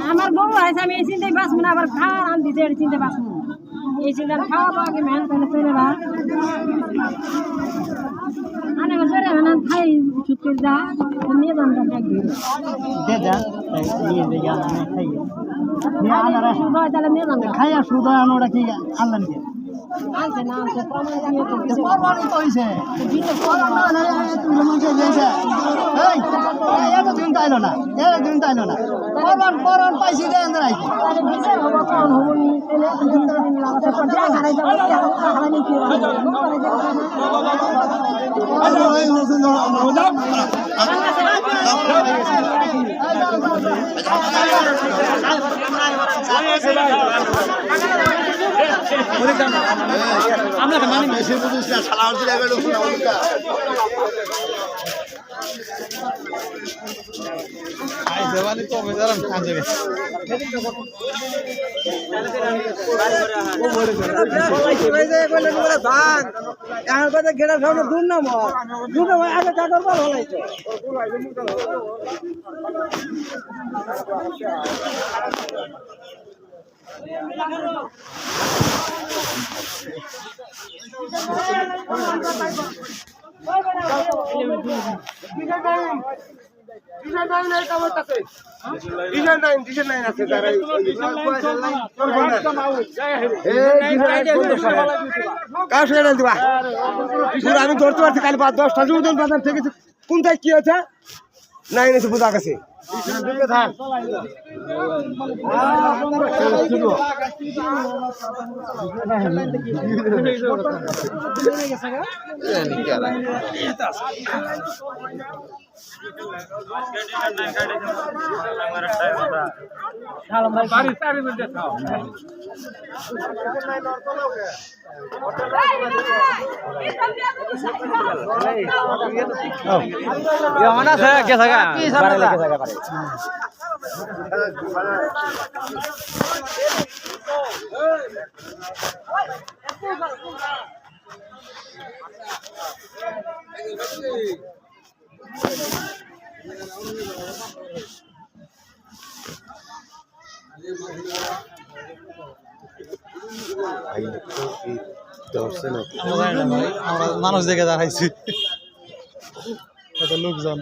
আমার বউ আছে আমি এই চিন্তায় বাঁচবো না আবার খাওয়া আন দিতে চিন্তা বাঁচবো এই চিন্তা খাওয়া পাওয়া মেহনত করে চলে বা অনেক জোরে মেহনত খাই ছুটে যা নিয়ে যান তাহলে নিয়ে যান খাইয়া সুদ ওরা কি আনলেন কি আনছে না আনছে প্রমাণিত হয়েছে এতদিন তাইলো না প্রমাণ পাইছি দেন রাইছি আমরা তো মানি বেশি বুঝিস না সারা হচ্ছে দেওয়ালি তো বেজারাম কাজে আমি ধরতে পারছি কাল 10টা বাজার থেকে কোনটায় কি হয়েছে না এনেছে বোঝা গেছে আমরা মানুষ দেখে দাঁড়াইছি এত লোকজন